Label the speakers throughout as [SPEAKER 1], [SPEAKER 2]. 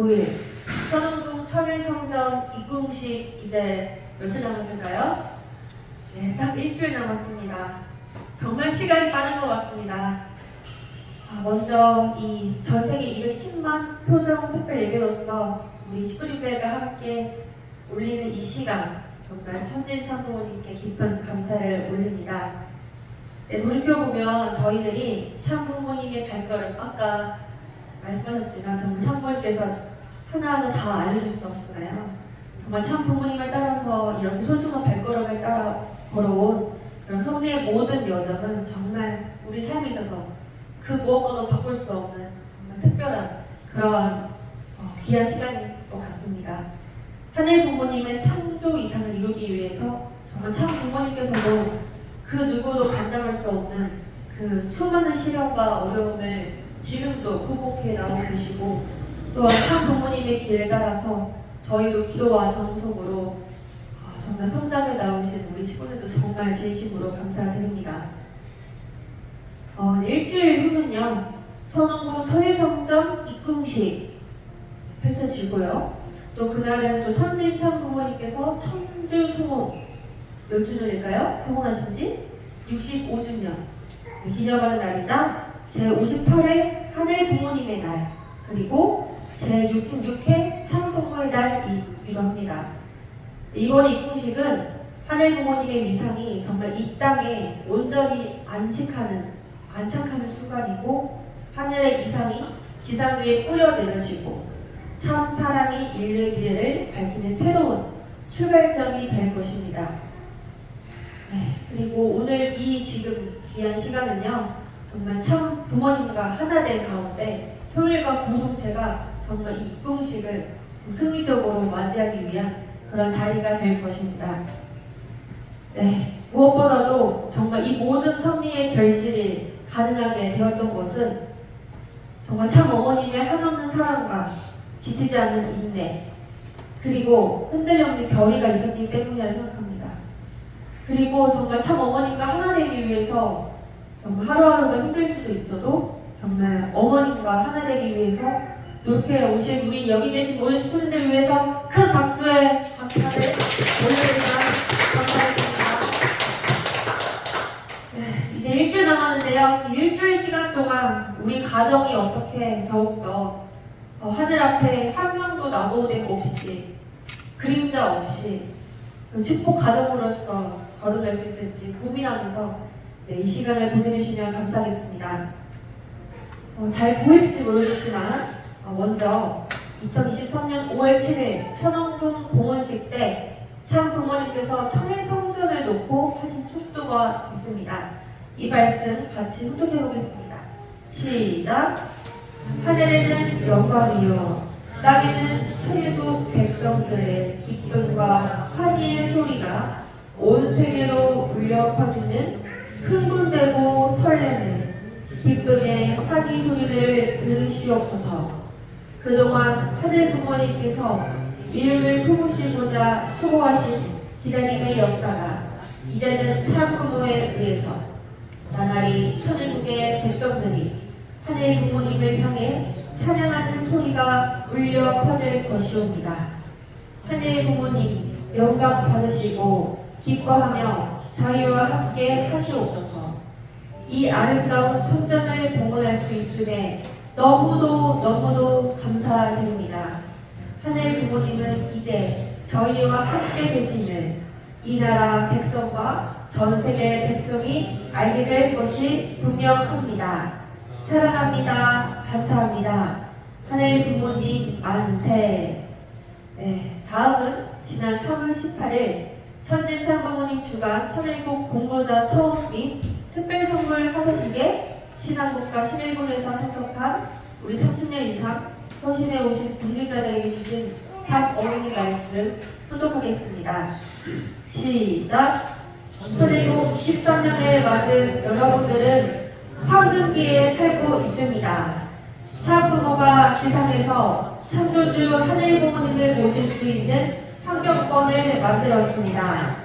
[SPEAKER 1] 5일 선운궁 천일성전 입궁식 이제 며칠 남았을까요? 네, 딱 일주일 남았습니다. 정말 시간이 빠른 것 같습니다. 먼저 이 전세계 210만 표정 특별 예배로서 우리 식구님들과 함께 올리는 이 시간 정말 천진참부모님께 깊은 감사를 올립니다. 네, 돌이켜보면 저희들이 참부모님의 발걸음 아까 말씀하셨지만 정말 참부모님께서 하나하나 다 알려줄 수 없었잖아요. 정말 참부모님을 따라서 이렇게 소중한 발걸음을 따라 걸어온 그런 성리의 모든 여정은 정말 우리 삶에 있어서 그 무엇과도 바꿀 수 없는 정말 특별한 그러한 귀한 시간인 것 같습니다. 하늘 부모님의 창조 이상을 이루기 위해서 정말 참 부모님께서도 그 누구도 감당할 수 없는 그 수많은 시련과 어려움을 지금도 극복해 나오고 계시고 또한 참 부모님의 길을 따라서 저희도 기도와 정성으로 정말 성장해 나오신 우리 식구들도 정말 진심으로 감사드립니다. 이제 일주일 후면요 천운궁 천일성전 입궁식 펼쳐지고요. 또 그날은 또 선진참 부모님께서 천주 수몽 몇 주년일까요? 성공하신 지 65주년 기념하는 날이자 제58회 하늘 부모님의 날 그리고 제66회 참부모의 날이기도 합니다. 이번 입궁식은 하늘 부모님의 위상이 정말 이 땅에 온전히 안착하는 순간이고 하늘의 이상이 지상 위에 뿌려내려지고 참 사랑이 인류의 미래를 밝히는 새로운 출발점이 될 것입니다. 네, 그리고 오늘 이 지금 귀한 시간은요 정말 참 부모님과 하나 된 가운데 교회과 공동체가 정말 이 입궁식을 승리적으로 맞이하기 위한 그런 자리가 될 것입니다. 네, 무엇보다도 정말 이 모든 섭리의 결실이 가능하게 되었던 것은 정말 참 어머님의 한없는 사랑과 지치지 않는 인내 그리고 흔들림없는 결의가 있었기 때문이라 생각합니다. 그리고 정말 참 어머님과 하나 되기 위해서 정말 하루하루가 힘들 수도 있어도 정말 어머님과 하나 되기 위해서 노력해 오신 우리 여기 계신 모든 식구들을 위해서 큰 박수에 감사를 올려드립니다. 감사했습니다. 네, 이제 일주일 남았는데요. 일주일 시간 동안 우리 가정이 어떻게 더욱더 하늘 앞에 한 명도 나고됨 없이 그림자 없이 축복 가정으로서 거듭날 수 있을지 고민하면서 이 시간을 보내주시면 감사하겠습니다. 잘 보이실지 모르겠지만 먼저 2023년 5월 7일 천운궁 봉헌식 때 참 부모님께서 천일성전을 놓고 하신 축도가 있습니다. 이 말씀 같이 훈독해 보겠습니다. 시작! 하늘에는 영광이요 땅에는 천일국 백성들의 기쁨과 환희의 소리가 온 세계로 울려 퍼지는 흥분되고 설레는 기쁨의 환희 소리를 들으시옵소서. 그동안 하늘 부모님께서 인류를 품으시고자 수고하신 기다림의 역사가 이제는 참 부모에 의해서 나날이 천일국의 백성들이 하늘 부모님을 향해 찬양하는 소리가 울려 퍼질 것이옵니다. 하늘 부모님 영광 받으시고 기뻐하며 자유와 함께 하시옵소서. 이 아름다운 성전을 봉헌할 수 있음에 너무도 감사드립니다. 하늘 부모님은 이제 저희와 함께 계시는 이 나라 백성과 전 세계 백성이 알게 될 것이 분명합니다. 사랑합니다. 감사합니다. 하늘 부모님 만세. 네, 다음은 지난 3월 18일 천진참부모님 주간 천일국 공로자 서원 및 특별선물 하사식에 신한국가 신일본에서 참석한 우리 30년 이상 헌신해 오신 공직자들에게 주신 참 어머니 말씀 훈독하겠습니다. 시작! 천일국 13년을 맞은 여러분들은 황금기에 살고 있습니다. 참 부모가 지상에서 창조주 하늘 부모님을 모실 수 있는 환경권을 만들었습니다.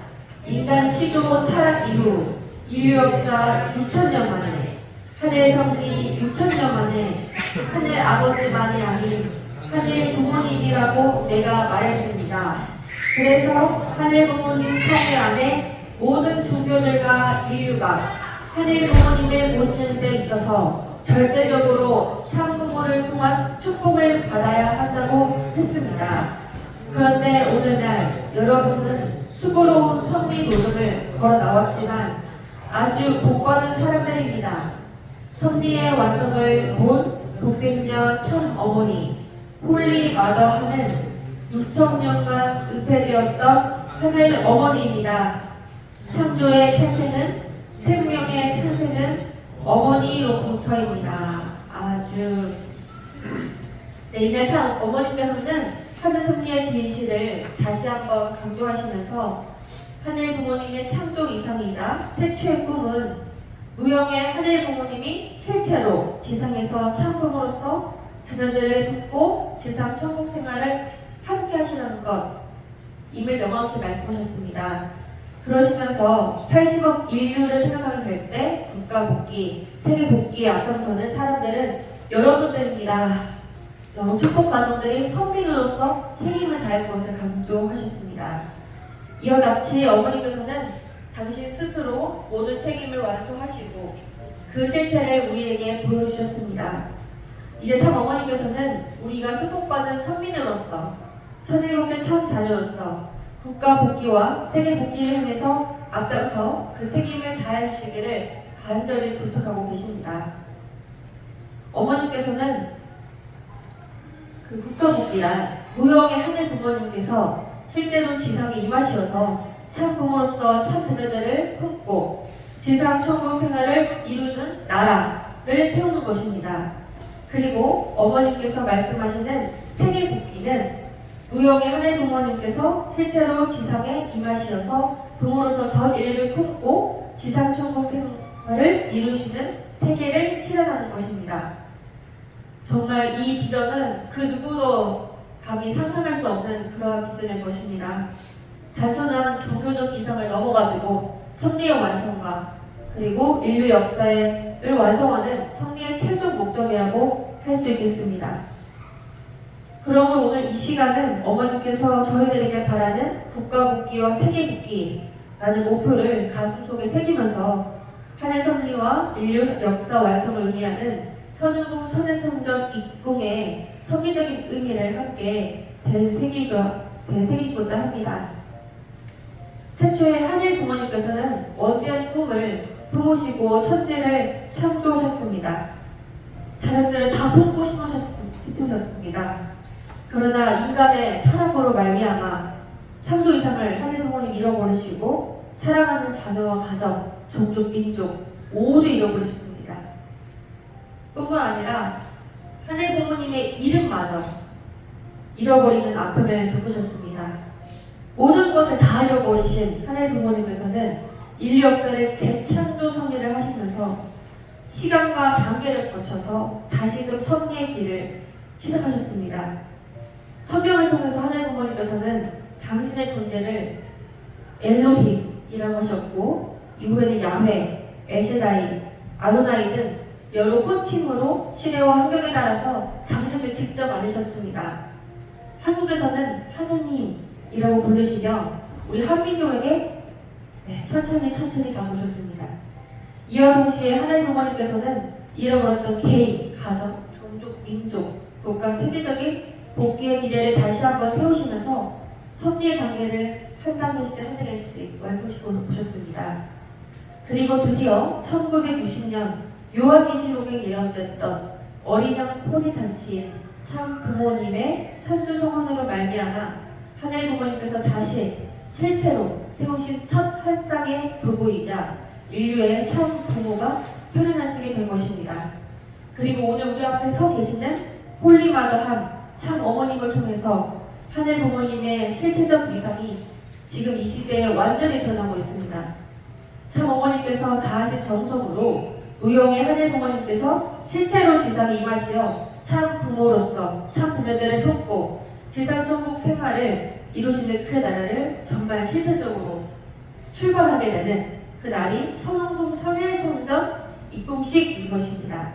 [SPEAKER 1] 인간 시조 타락 이후 인류 역사 6천년 만에 하늘 성리 6천년 만에 하늘 아버지만이 아닌 하늘 부모님이라고 내가 말했습니다. 그래서 하늘 부모님 성회 안에 모든 종교들과 인류가 하늘 부모님을 모시는 데 있어서 절대적으로 참부모를 통한 축복을 받아야 한다고 했습니다. 그런데 오늘날 여러분은 수고로운 선비 노름을 걸어 나왔지만 아주 복받은 사람들입니다. 선비의 완성을 본 독생녀 참 어머니 홀리 마더 하는 6,000년간 은폐되었던 하늘 어머니입니다. 창조의 탄생은 생명의 탄생은 어머니로부터입니다. 아주 이날 참 어머님께서는 하늘 섭리의 진실을 다시 한번 강조하시면서 하늘 부모님의 창조 이상이자 태초의 꿈은 무형의 하늘 부모님이 실제로 지상에서 참부모로서 자녀들을 돕고 지상 천국 생활을 함께 하시는 것임을 명확히 말씀하셨습니다. 그러시면서 80억 인류를 생각하게 될 때 국가 복귀, 세계 복귀에 앞장서는 사람들은 여러분들입니다. 축복 가정들이 선민으로서 책임을 다할 것을 강조하셨습니다. 이와 같이 어머니께서는 당신 스스로 모든 책임을 완수하시고 그 실체를 우리에게 보여주셨습니다. 이제 참 어머니께서는 우리가 축복받은 선민으로서 천일국의 참 자녀로서 국가 복귀와 세계 복귀를 향해서 앞장서 그 책임을 다해 주시기를 간절히 부탁하고 계십니다. 어머니께서는 그 국가 복귀란 무형의 하늘 부모님께서 실제로 지상에 임하시어서 참 부모로서 참 자녀들을 품고 지상 천국 생활을 이루는 나라를 세우는 것입니다. 그리고 어머니께서 말씀하시는 세계 복귀는 무형의 하늘 부모님께서 실제로 지상에 임하시어서 부모로서 전 인류를 품고 지상 천국 생활을 이루시는 세계를 실현하는 것입니다. 정말 이 비전은 그 누구도 감히 상상할 수 없는 그러한 비전일 것입니다. 단순한 종교적 이상을 넘어가지고 섭리의 완성과 그리고 인류 역사를 완성하는 섭리의 최종 목적이라고 할 수 있겠습니다. 그러므로 오늘 이 시간은 어머니께서 저희들에게 바라는 국가 복귀와 세계 복귀라는 목표를 가슴속에 새기면서 하늘 섭리와 인류 역사 완성을 의미하는 천운궁 천일성전 입궁의 섭리적인 의미를 함께 되새기고자 합니다. 태초에 하늘 부모님께서는 원대한 꿈을 품으시고 천지를 창조하셨습니다. 자녀들을 다 품고 심으셨습니다. 그러나 인간의 타락으로 말미암아 창조 이상을 하늘 부모님 잃어버리시고 사랑하는 자녀와 가정, 종족, 민족 모두 잃어버리셨습니다. 뿐만 아니라 하늘 부모님의 이름마저 잃어버리는 아픔을 겪으셨습니다. 모든 것을 다 잃어버리신 하늘 부모님께서는 인류 역사를 재창조 섭리를 하시면서 시간과 단계를 거쳐서 다시금 섭리의 길을 시작하셨습니다. 성경을 통해서 하늘 부모님께서는 당신의 존재를 엘로힘이라고 하셨고 이후에는 야훼, 에시다이, 아도나이 등 여러 호칭으로 시대와 환경에 따라서 당신을 직접 알리셨습니다. 한국에서는 하느님이라고 부르시며 우리 한민족에게 천천히 가보셨습니다. 이와 동시에 하나님 부모님께서는 잃어버렸던 개인, 가정, 종족, 민족, 국가 세계적인 복귀의 기대를 다시 한번 세우시면서 섭리의 단계를 한 단계씩 완성시켜 보셨습니다. 그리고 드디어 1990년 요한계시록에 예언됐던 어린양 혼인잔치인 참 부모님의 천주 성원으로 말미암아 하늘 부모님께서 다시 실체로 세우신 첫 한 쌍의 부부이자 인류의 참 부모가 표현하시게 된 것입니다. 그리고 오늘 우리 앞에 서 계시는 홀리마더한 참 어머님을 통해서 하늘 부모님의 실체적 위상이 지금 이 시대에 완전히 드러나고 있습니다. 참 어머님께서 다하신 정성으로 무용의 하늘 부모님께서 실체로 지상에 임하시어 참 부모로서 참 자녀들을 돕고 지상 천국 생활을 이루시는 그 나라를 정말 실체적으로 출발하게 되는 그 날이 천운궁 천일성전 입궁식인 것입니다.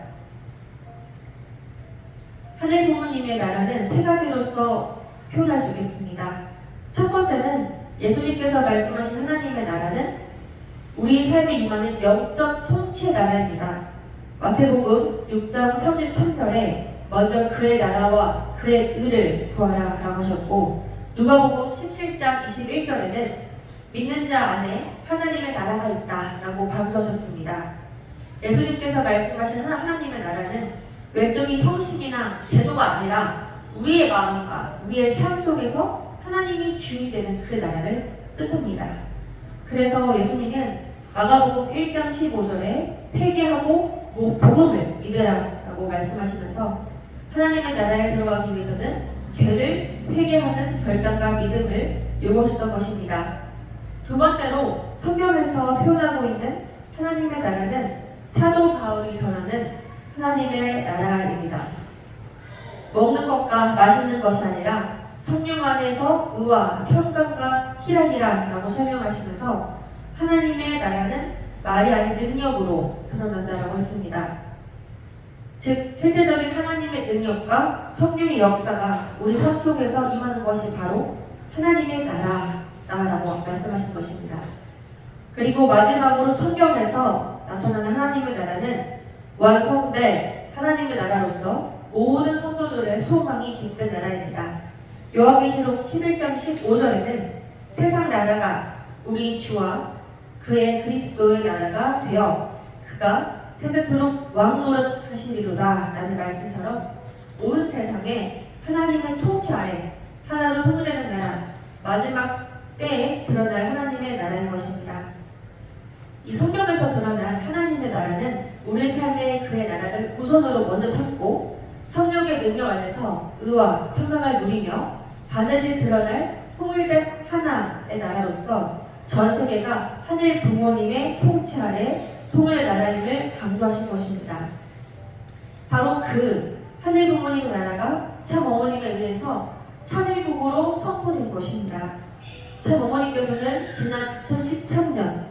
[SPEAKER 1] 하늘 부모님의 나라는 세 가지로서 표현할 수 있겠습니다. 첫 번째는 예수님께서 말씀하신 하나님의 나라는 우리 삶에 임하는 영적 통치의 나라입니다. 마태복음 6장 33절에 먼저 그의 나라와 그의 의를 구하라 라고 하셨고, 누가복음 17장 21절에는 믿는 자 안에 하나님의 나라가 있다 라고 강조하셨습니다. 예수님께서 말씀하신 하나님의 나라는 외적인 형식이나 제도가 아니라 우리의 마음과 우리의 삶 속에서 하나님이 주인이 되는 그 나라를 뜻합니다. 그래서 예수님은 마가복음 1장 15절에 회개하고 복음을 믿으라 라고 말씀하시면서 하나님의 나라에 들어가기 위해서는 죄를 회개하는 결단과 믿음을 요구하셨던 것입니다. 두 번째로 성경에서 표현하고 있는 하나님의 나라는 사도 바울이 전하는 하나님의 나라입니다. 먹는 것과 마시는 것이 아니라 성령 안에서 의와 평강과 희락이라고 설명하시면서 하나님의 나라는 말이 아닌 능력으로 드러난다라고 했습니다. 즉 실제적인 하나님의 능력과 성령의 역사가 우리 삶 속에서 임하는 것이 바로 하나님의 나라라고 말씀하신 것입니다. 그리고 마지막으로 성경에서 나타나는 하나님의 나라는 완성될 하나님의 나라로서 모든 성도들의 소망이 깃든 나라입니다. 요한계시록 11장 15절에는 세상 나라가 우리 주와 그의 그리스도의 나라가 되어 그가 세세토록 왕노릇 하시리로다 라는 말씀처럼 온 세상에 하나님의 통치하에 하나로 통일되는 나라, 마지막 때에 드러날 하나님의 나라인 것입니다. 이 성경에서 드러난 하나님의 나라는 우리 삶의 그의 나라를 우선으로 먼저 삼고 성령의 능력 안에서 의와 평강을 누리며 반드시 드러날 통일된 하나의 나라로서 전 세계가 하늘 부모님의 통치 아래 통일의 나라임을 강조하신 것입니다. 바로 그 하늘 부모님의 나라가 참 어머님에 의해서 천일국으로 선포된 것입니다. 참 어머니께서는 지난 2013년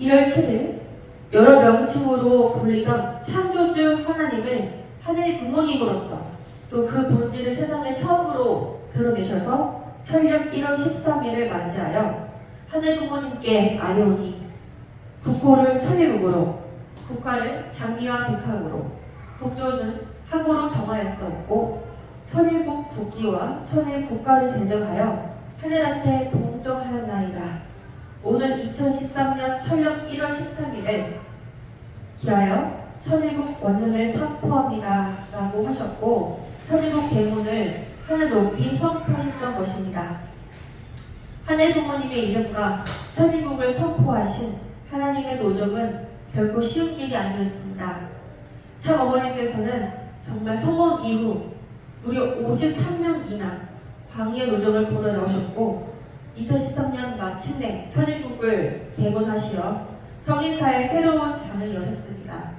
[SPEAKER 1] 1월 7일 여러 명칭으로 불리던 창조주 하나님을 하늘 부모님으로서 또 그 본질을 세상에 처음으로 드러내셔서 천력 1월 13일을 맞이하여 하늘 부모님께 아뢰오니 국호를 천일국으로, 국화를 장미와 백학으로, 국조는 학으로 정하였었고 천일국 국기와 천일 국가를 제정하여 하늘 앞에 봉정하였나이다. 오늘 2013년 천력 1월 13일을 기하여 천일국 원년을 선포합니다 라고 하셨고, 천일국 대문을 하늘 높이 선포하셨던 것입니다. 하늘 부모님의 이름과 천일국을 선포하신 하나님의 노정은 결코 쉬운 길이 아니었습니다. 참 어머니께서는 정말 성원 이후 무려 53년이나 광야 노정을 보러 나오셨고 2013년 마침내 천일국을 개문하시어 성리사의 새로운 장을 여셨습니다.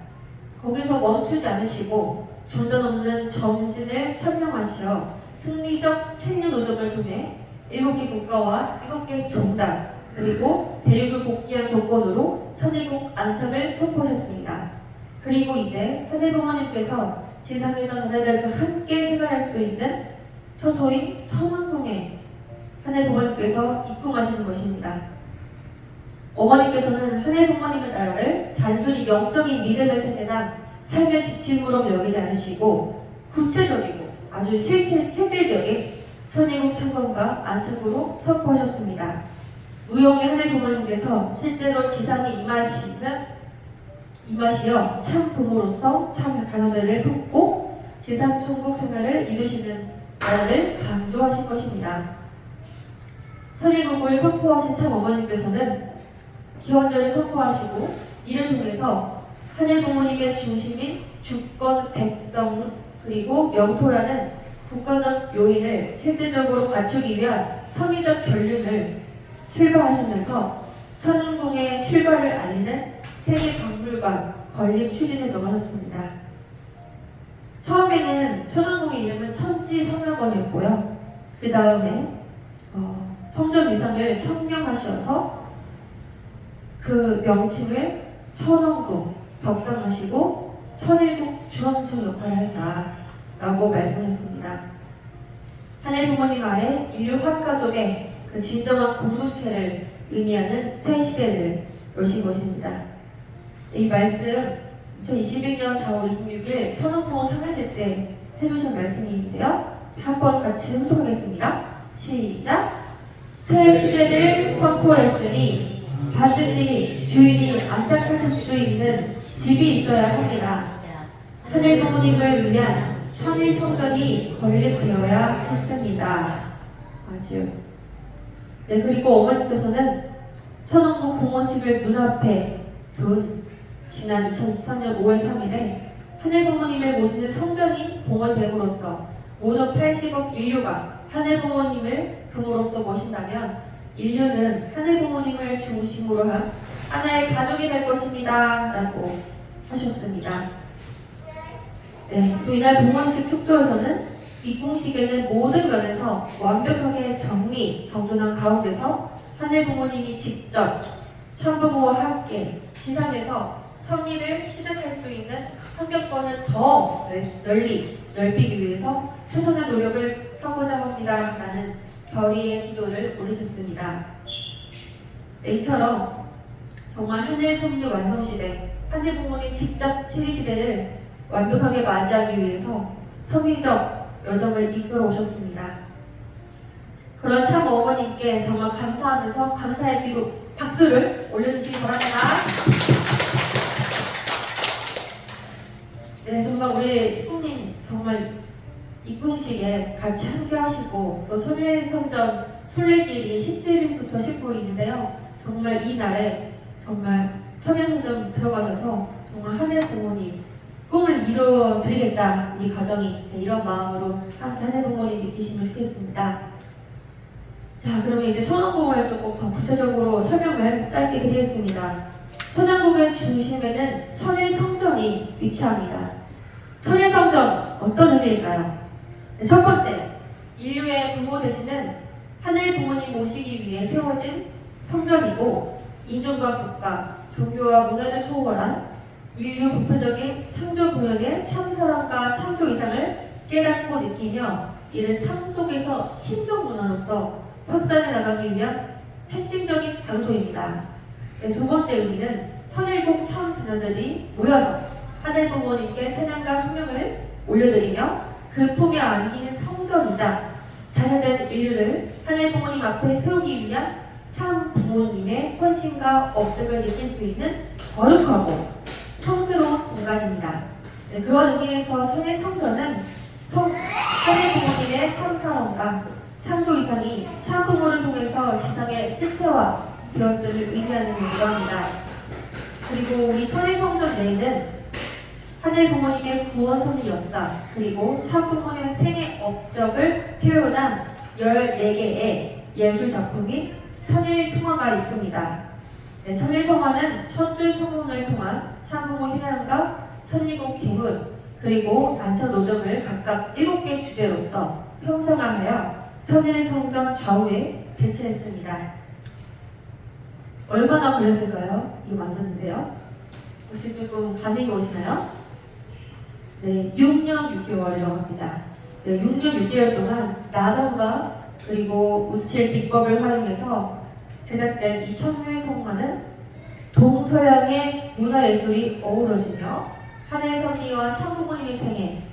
[SPEAKER 1] 거기서 멈추지 않으시고 중단 없는 정진을 천명하시어 승리적 책략 노정을 통해 7개 국가와 7개 종단 그리고 대륙을 복귀한 조건으로 천일국 안착을 선포하셨습니다. 그리고 이제 하늘 부모님께서 지상에서 자녀들과 함께 생활할 수 있는 처소인 천왕궁에 하늘 부모님께서 입궁하시는 것입니다. 어머니께서는 하늘 부모님의 나라를 단순히 영적인 믿음의 세계나 삶의 지침으로 여기지 않으시고 구체적이고 아주 실질적인 천일국 창건과 안착으로 선포하셨습니다. 무용의 하늘 부모님께서 실제로 지상에 임하시어 참 부모로서 참 자녀들을 품고 지상 천국 생활을 이루시는 나라를 강조하신 것입니다. 천일국을 선포하신 참 어머님께서는 기원전을 선포하시고 이를 통해서 하늘 부모님의 중심인 주권, 백성 그리고 명토라는 국가적 요인을 실질적으로 갖추기 위한 선의적 결륜을 출발하시면서 천궁의 출발을 알리는 세계 박물관 건립 추진을 넘어섰습니다. 처음에는 천왕궁의 이름은 천지성락원이었고요. 그 다음에 성전 위상을 청명하셔서 그 명칭을 천왕궁 벽상하시고 천일국 중앙청 역할을 했다. 라고 말씀하셨습니다. 하늘 부모님 아래 인류 한 가족의 그 진정한 공동체를 의미하는 새 시대를 여신 것입니다. 이 말씀 2021년 4월 26일 천원부모 상하실 때 해주신 말씀인데요. 한번 같이 훈독하겠습니다. 시작! 새 시대를 선포했으니 반드시 주인이 안착하실 수 있는 집이 있어야 합니다. 하늘 부모님을 위한 천일 성전이 건립되어야 했습니다. 아주. 네, 그리고 어머니께서는 천원부 부모집을 눈앞에 둔 지난 2013년 5월 3일에 하늘 부모님을 모시는 성전이 봉헌됨으로써 모든 80억 인류가 하늘 부모님을 부모로서 모신다면 인류는 하늘 부모님을 중심으로 한 하나의 가족이 될 것입니다. 라고 하셨습니다. 네, 또 이날 봉헌식 축도에서는 입궁식에는 모든 면에서 완벽하게 정돈한 가운데서 하늘 부모님이 직접 참부모와 함께 시상에서 섭리를 시작할 수 있는 환경권을 더 넓히기 위해서 최선의 노력을 하고자 합니다. 라는 결의의 기도를 올리셨습니다. 네, 이처럼 정말 하늘 섭리 완성시대, 하늘 부모님 직접 치리시대를 완벽하게 맞이하기 위해서 섭리적 여정을 이끌어 오셨습니다. 그런 참 어머님께 정말 감사하면서 감사의 기도 박수를 올려주시기 바랍니다. 네, 정말 우리 시부님 정말 입궁식에 같이 함께 하시고 또 천일성전 순례길이 17일부터 19일인데요. 정말 이 날에 정말 천일성전 들어가셔서 정말 하늘 부모님 꿈을 이루어드리겠다 우리 가정이 이런 마음으로 함께 하늘 부모님 느끼시면 좋겠습니다. 자, 그러면 이제 천왕궁을 조금 더 구체적으로 설명을 짧게 드리겠습니다. 천왕궁의 중심에는 천일성전이 위치합니다. 천일성전 어떤 의미일까요? 네, 첫 번째, 인류의 부모 되시는 하늘 부모님 모시기 위해 세워진 성전이고 인종과 국가, 종교와 문화를 초월한 인류 보편적인 창조 공력의 참사랑과 창조 이상을 깨닫고 느끼며 이를 삶 속에서 신종 문화로서 확산해 나가기 위한 핵심적인 장소입니다. 네, 두 번째 의미는 천일국 참 자녀들이 모여서 하늘 부모님께 찬양과 수명을 올려드리며 그 품에 안기는 성전이자 자녀된 인류를 하늘 부모님 앞에 세우기 위한 참 부모님의 헌신과 업적을 느낄 수 있는 거룩하고 성스러운 공간입니다. 네, 그런 의미에서 천일 성전은 하늘 부모님의 참사랑과 창조 이상이 참 부모를 통해서 지상의 실체화 되었음을 의미하는 문구입니다. 그리고 우리 천일 성전 내에는 하늘 부모님의 구원 섭리 역사 그리고 참 부모님의 생애 업적을 표현한 14개의 예술 작품 및 천일 성화가 있습니다. 네, 천일 성화는 천주 성문을 통한 참부모 희망과 천일국 기문 그리고 안천 노점을 각각 7개 주제로서 형성하여 천일 성전 좌우에 배치했습니다. 얼마나 걸렸을까요? 이거 만드는데요. 혹시 조금 반응이 오시나요? 네, 6년 6개월이라고 합니다. 네, 6년 6개월 동안 나전과 그리고 우칠 기법을 활용해서 제작된 이 천일 성화는 동서양의 문화예술이 어우러지며 하늘 섭리와 참부모님의 생애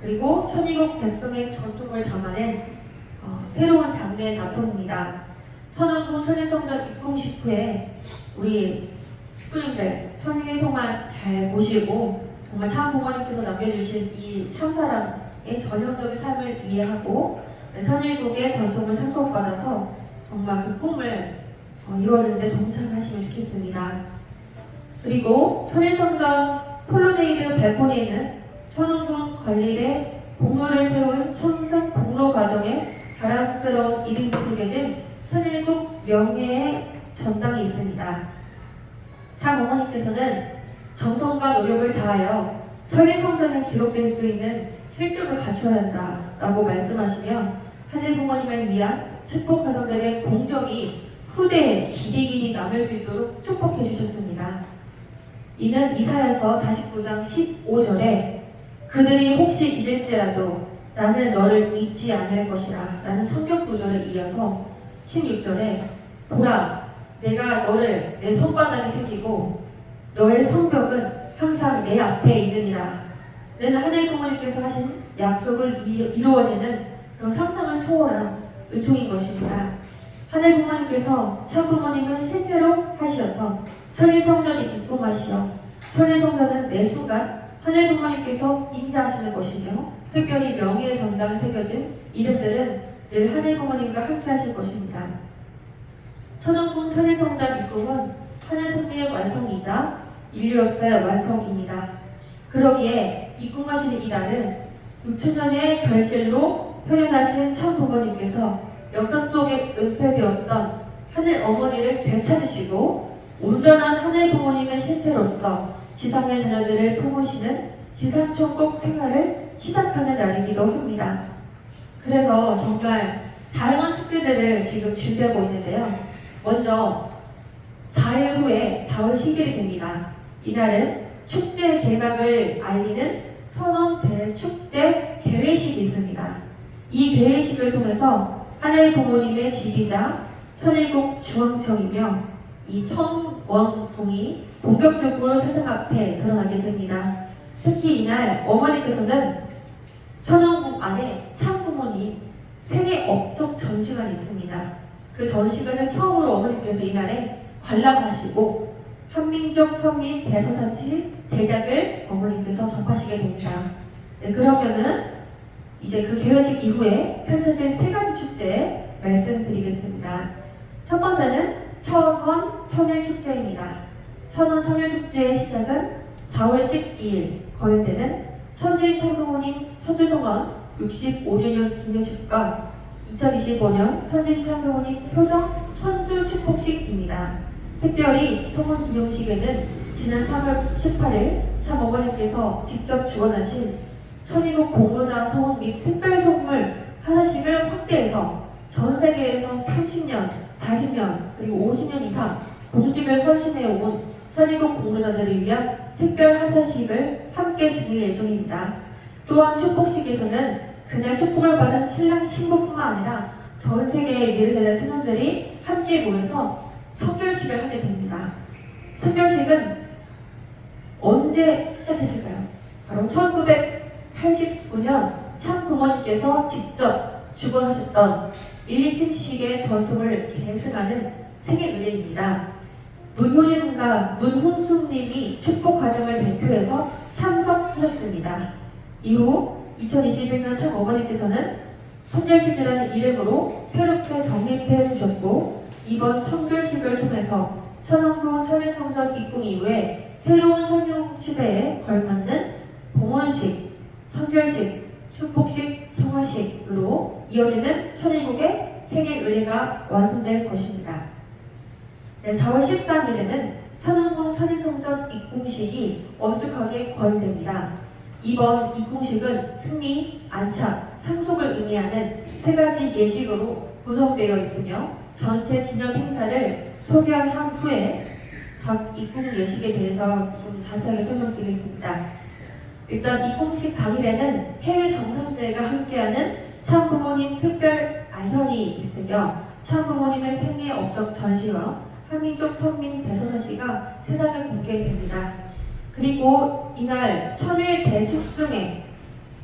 [SPEAKER 1] 그리고 천일국 백성의 전통을 담아낸 새로운 장르의 작품입니다. 천왕궁 천일성전 입궁식 후에 우리 식구님들 천일성화 잘 보시고 정말 참부모님께서 남겨주신 이 참사랑의 전형적인 삶을 이해하고 천일국의 전통을 상속받아서 정말 그 꿈을 이루었는데 동참하시면 좋겠습니다. 그리고 천일성전 폴로네이드 발코니에는 천왕궁 건립에 공로를 세운 천상 공로 과정에 자랑스러운 이름이 새겨진 천일국 명예의 전당이 있습니다. 참 어머니께서는 정성과 노력을 다하여 천일성전에 기록될 수 있는 실적을 갖춰야 한다라고 말씀하시며 하늘 부모님을 위한 축복 가정들의 공적이 후대에 길이 남을 수 있도록 축복해 주셨습니다. 이는 이사야서 49장 15절에 그들이 혹시 잊을지라도 나는 너를 잊지 않을 것이라 라는 성경 구절에 이어서 16절에 보라 내가 너를 내 손바닥에 새기고 너의 성벽은 항상 내 앞에 있느니라. 는 하나님 부모님께서 하신 약속을 이루어지는 그런 상상을 초월한 은총인 것입니다. 하나님 부모님께서 참 부모님은 실제로 하시어서 천일성전이 입궁하시어 천일성전은 매 순간 하나님 부모님께서 인자하시는 것이며 특별히 명예의 전당에 새겨진 이름들은 늘 하나님 부모님과 함께 하실 것입니다. 천왕궁 천일성전 입궁은 하늘 승리의 완성이자 인류역사의 완성입니다. 그러기에 입궁하시는 이날은 6천년의 결실로 표현하신 참 부모님께서 역사 속에 은폐되었던 하늘 어머니를 되찾으시고 온전한 하늘 부모님의 실체로서 지상의 자녀들을 품으시는 지상천국 생활을 시작하는 날이기도 합니다. 그래서 정말 다양한 숙제들을 지금 준비하고 있는데요. 먼저 4일 후에 4월 10일이 됩니다. 이날은 축제 개막을 알리는 천원 대축제 개회식이 있습니다. 이 개회식을 통해서 하나님 부모님의 집이자 천일국 중앙청이며 이 천원궁이 본격적으로 세상 앞에 드러나게 됩니다. 특히 이날 어머니께서는 천원궁 안에 참부모님 생애 업적 전시관이 있습니다. 그 전시관을 처음으로 어머니께서 이날에 관람하시고 한민족 선민 대서사시 대작을 어머니께서 접하시게 됩니다. 네, 그러면은 이제 그 개회식 이후에 펼쳐질 세 가지 축제 말씀드리겠습니다. 첫 번째는 천원 천일축제입니다. 천원 천일축제의 시작은 4월 12일 거행되는 천진창부모님 천주성원 65주년 기념식과 2025년 천진창부모님 표정 천주축복식입니다. 특별히 성원 기념식에는 지난 3월 18일 참 어머니께서 직접 주관하신 천일국 공로자 성원 및 특별선물 하나씩을 확대해서 전 세계에서 30년, 40년, 그리고 50년 이상 공직을 헌신해온 천일국 공로자들을 위한 특별 하사식을 함께 지낼 예정입니다. 또한 축복식에서는 그날 축복을 받은 신랑 신부뿐만 아니라 전 세계의 미래세대 소년들이 함께 모여서 선결식을 하게 됩니다. 선결식은 언제 시작했을까요? 바로 1989년 참 부모님께서 직접 주관하셨던 일심식의 전통을 계승하는 생애 의례입니다. 문효진과 문훈숙님이 축복 과정을 대표해서 참석하셨습니다. 이후 2021년 참 어머니께서는 선결식이라는 이름으로 새롭게 정립해 주셨고 이번 선결식을 통해서 천왕궁 천일성전 입궁 이후에 새로운 천룡 시대에 걸맞는 봉헌식, 선결식, 축복식, 성화식으로 이어지는 천일국의 생애 의례가 완성될 것입니다. 네, 4월 13일에는 천왕궁 천일성전 입궁식이 엄숙하게 거행됩니다. 이번 입궁식은 승리, 안착, 상속을 의미하는 세 가지 예식으로 구성되어 있으며 전체 기념 행사를 소개한 후에 각 입궁 예식에 대해서 좀 자세하게 설명드리겠습니다. 일단 입궁식 당일에는 해외 정상들과 함께하는 참부모님 특별 안현이 있으며 참부모님의 생애 업적 전시와 한민족 선민 대서사시가 세상에 공개됩니다. 그리고 이날 천일 대축승회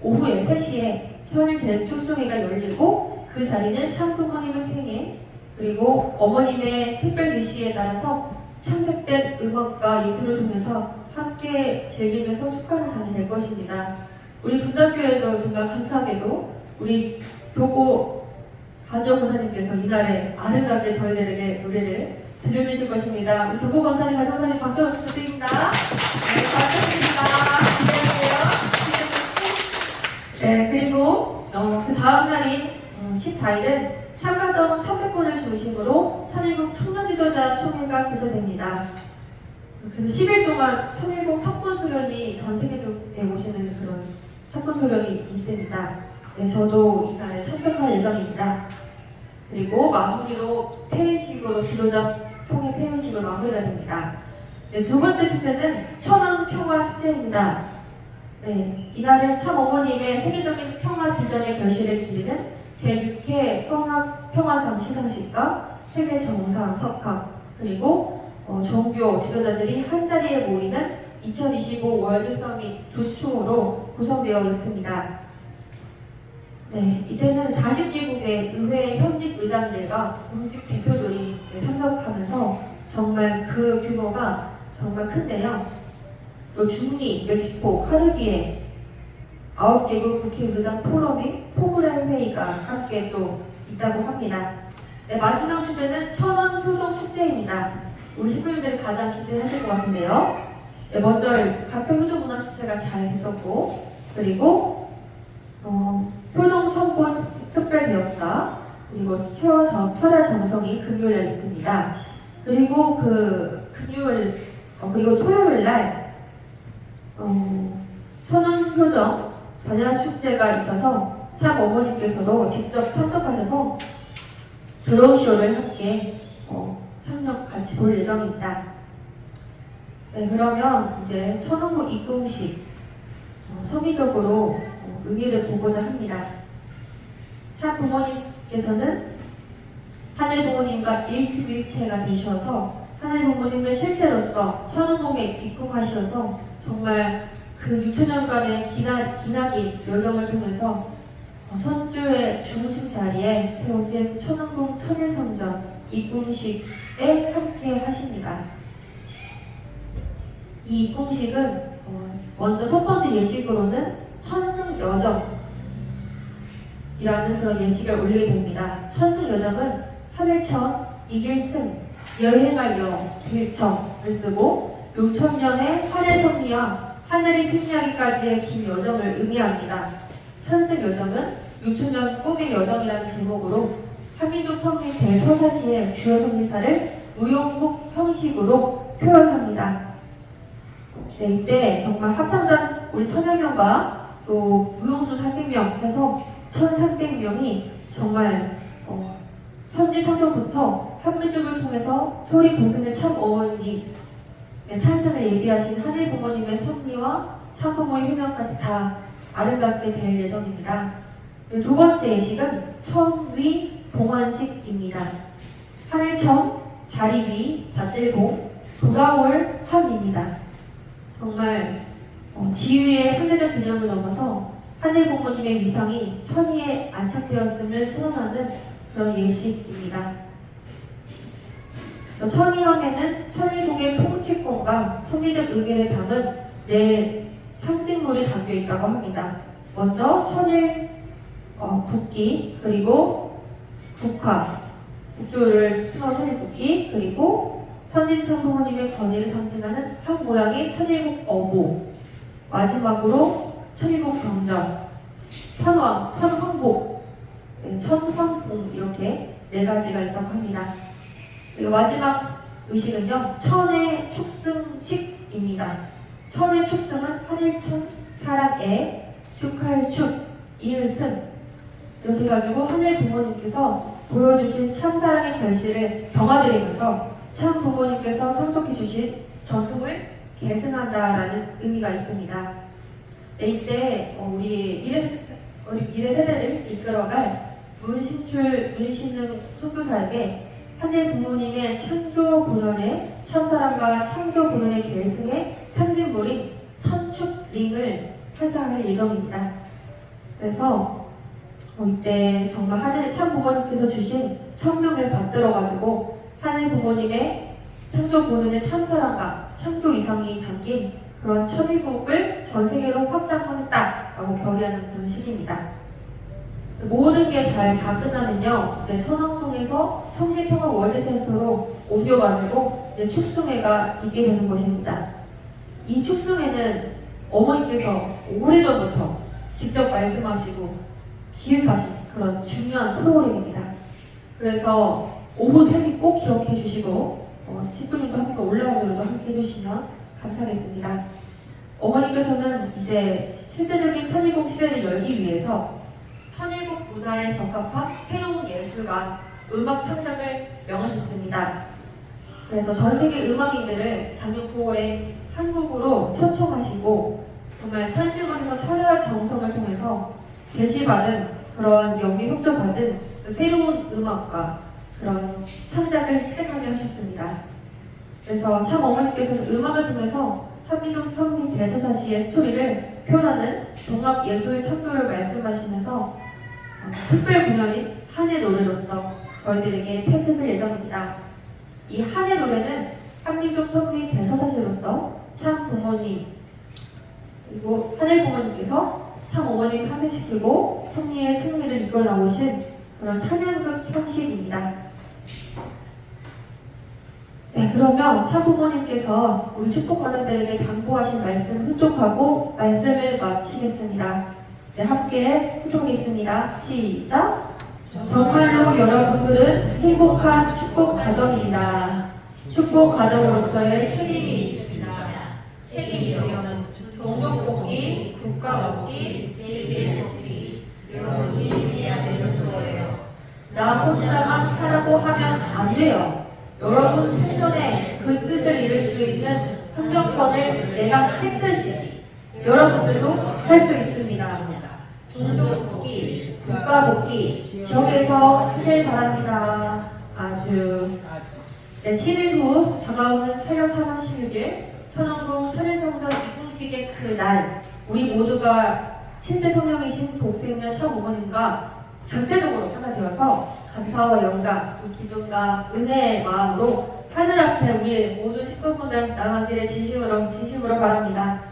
[SPEAKER 1] 오후에 3시에 천일 대축승회가 열리고 그 자리는 참부모님의 생애 그리고 어머님의 특별 지시에 따라서 창작된 음악과 예술을 통해서 함께 즐기면서 축하하는 장이 될 것입니다. 우리 분당교회도 정말 감사하게도 우리 교고 가정 권사님께서 이날에 아름답게 저희들에게 노래를 들려주실 것입니다. 우리 교고 권사님, 가정 권사님 박수 부탁드립니다. 네, 감사드립니다. 안녕하세요. 네, 그리고 그 다음 날인 14일은 참가정 300분을 중심으로 천일국 청년지도자 총회가 개설됩니다. 그래서 10일 동안 천일국 탑분 수련이 전 세계적에 오시는 그런 탑분 수련이 있습니다. 네, 저도 이날에 참석할 예정입니다. 그리고 마무리로 폐회식으로 지도자 총회 폐회식으로 마무리가 됩니다. 네, 두 번째 축제는 천안 평화 축제입니다. 네, 이날은 참 어머님의 세계적인 평화 비전의 결실을 기리는 제6회 평화상 시상식과 세계 정상 석학 그리고 종교 지도자들이 한자리에 모이는 2025 월드 서밋 두 층으로 구성되어 있습니다. 네, 이때는 40개국의 의회 현직 의장들과 공직 대표들이 참석하면서 정말 그 규모가 정말 큰데요. 또 중미, 멕시코, 카리비해 9개국 국회의장 포럼이 포브랄 회의가 함께 또 있다고 합니다. 네, 마지막 주제는 천원 표정 축제입니다. 우리 시민들이 가장 기대하실 것 같은데요. 네, 먼저 가평 효조문화 축제가 잘 했었고, 그리고 표정 첨본 특별 대역사, 그리고 철야 정성이 금요일에 있습니다. 그리고 그리고 토요일 날 천원 표정 전야 축제가 있어서 참 어머니께서도 직접 참석하셔서 드론 쇼를 함께 같이 볼 예정입니다. 네, 그러면 이제 천원국 입궁식 서미적으로 의미를 보고자 합니다. 참 부모님께서는 하늘 부모님과 일심일체가 되셔서 하늘 부모님을 실체로서 천원국에 입궁하셔서 정말 그 6천년간의 기나긴 여정을 통해서 천주의 중심 자리에 세워진 천왕궁 천일성전 입궁식에 함께 하십니다. 이 입궁식은 먼저 첫 번째 예식으로는 천승여정이라는 그런 예식을 올리게 됩니다. 천승여정은 하늘천, 이길승, 여행할 여, 길청을 쓰고 6천년의 하늘 성리와 하늘이 승리하기까지의 긴 여정을 의미합니다. 천승 여정은 6천년 꿈의 여정이라는 제목으로 한민족 성리 대서사시의 주요 성리사를 무용국 형식으로 표현합니다. 네, 이때 정말 합창단 우리 1000여명과 또 무용수 300명 해서 1300명이 정말 천지창조부터 한민족을 통해서 초리 동생의 참 어머님 탄생을 예비하신 하늘 부모님의 섭리와 참부모의 효명까지 다 아름답게 될 예정입니다. 두 번째 예식은 천위 봉환식입니다. 하늘천, 자리위, 밭들봉, 돌아올 환입니다. 정말 지위의 상대적 개념을 넘어서 하늘 부모님의 위상이 천위에 안착되었음을 선언하는 그런 예식입니다. 천위함에는 천일국의 통치권과 섭리적 의미를 담은 네 상징물이 담겨 있다고 합니다. 먼저 천일 국기, 그리고 국화, 국조를 수놓은 천일 국기, 그리고 천진천 부모님의 권위를 상징하는 한 모양의 천일국 어보, 마지막으로 천일국 경전, 천왕, 천황복, 천황봉 이렇게 네 가지가 있다고 합니다. 그리고 마지막 의식은요, 천의 축승식입니다. 천의 축승은 하늘천, 사랑애, 축할 축, 이을승 이렇게 해가지고 하늘 부모님께서 보여주신 참사랑의 결실을 경화드리면서 참 부모님께서 상속해주신 전통을 계승한다라는 의미가 있습니다. 네, 이때 우리 미래 세대를 이끌어갈 문신능 선교사에게 하늘 부모님의 창조 본연의 참사랑과 창조 본연의 계승의 상징물인 천축링을 회상할 예정입니다. 그래서 이때 정말 하늘 참 부모님께서 주신 천명을 받들어가지고 하늘 부모님의 창조 본연의 참사랑과 창조 이상이 담긴 그런 천일국을 전 세계로 확장하겠다라고 결의하는 그런 시기입니다. 모든 게 잘 다 끝나면요, 이제 천왕궁에서 청신평화 월드센터로 옮겨가지고 이제 축승회가 있게 되는 것입니다. 이 축승회는 어머니께서 오래전부터 직접 말씀하시고 기획하신 그런 중요한 프로그램입니다. 그래서 오후 3시 꼭 기억해 주시고 10분님도 함께 올라오늘도 함께 해주시면 감사하겠습니다. 어머니께서는 이제 실제적인 천일국 시대를 열기 위해서 천일국 문화에 적합한 새로운 예술과 음악 창작을 명하셨습니다. 그래서 전 세계 음악인들을 작년 9월에 한국으로 초청하시고 정말 천시군에서 철야 정성을 통해서 계시받은 그런 영계 협조받은 그 새로운 음악과 그런 창작을 시작하게 하셨습니다. 그래서 참 어머니께서는 음악을 통해서 한민족 성민 대서사시의 스토리를 표현하는 종합 예술 창조를 말씀하시면서 특별 공연인 한해 노래로서 저희들에게 펼쳐질 예정입니다. 이 한해 노래는 한민족 성민 대서사시로서 참 부모님 그리고 하늘 부모님께서 참 어머니를 탄생시키고 성리의 승리를 이끌어 나오신 그런 찬양극 형식입니다. 네, 그러면 참 부모님께서 우리 축복받은들에게 당부하신 말씀 훈독하고 말씀을 마치겠습니다. 네, 함께 훈독하겠습니다. 시작! 정말로 여러분들은 행복한 축복 가정입니다. 축복 가정으로서의 책임이 있습니다. 책임이요. 종족 뽑기, 국가 뽑기, 세계 뽑기. 여러분이 해야 되는 거예요. 나 혼자만 하라고 하면 안 돼요. 여러분 생존에 그 뜻을 이룰 수 있는 환경권을 내가 했듯이 여러분들도 할 수 있습니다. 종족 복귀, 국가 복귀, 지역에서 하길 바랍니다. 네, 7일 후 다가오는 철야 3월 16일 천원궁 천일성전 이궁식의 그날 우리 모두가 실제 성령이신 독생녀 참 어머님과 절대적으로 하나 되어서 감사와 영광, 기쁨과 은혜의 마음으로 하늘 앞에 우리 모든 식구분들 나가기를 진심으로 바랍니다.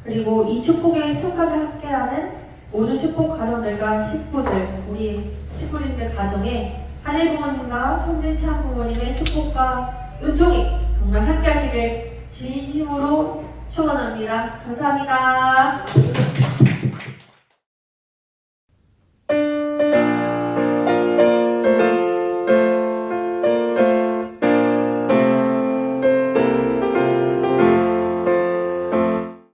[SPEAKER 1] 그리고 이 축복의 순간을 함께하는 모든 축복 가정들과 식구들, 우리 식구님들 가정에 하늘 부모님과 성진참 부모님의 축복과 은총이 정말 함께하시길 진심으로 축원합니다. 감사합니다.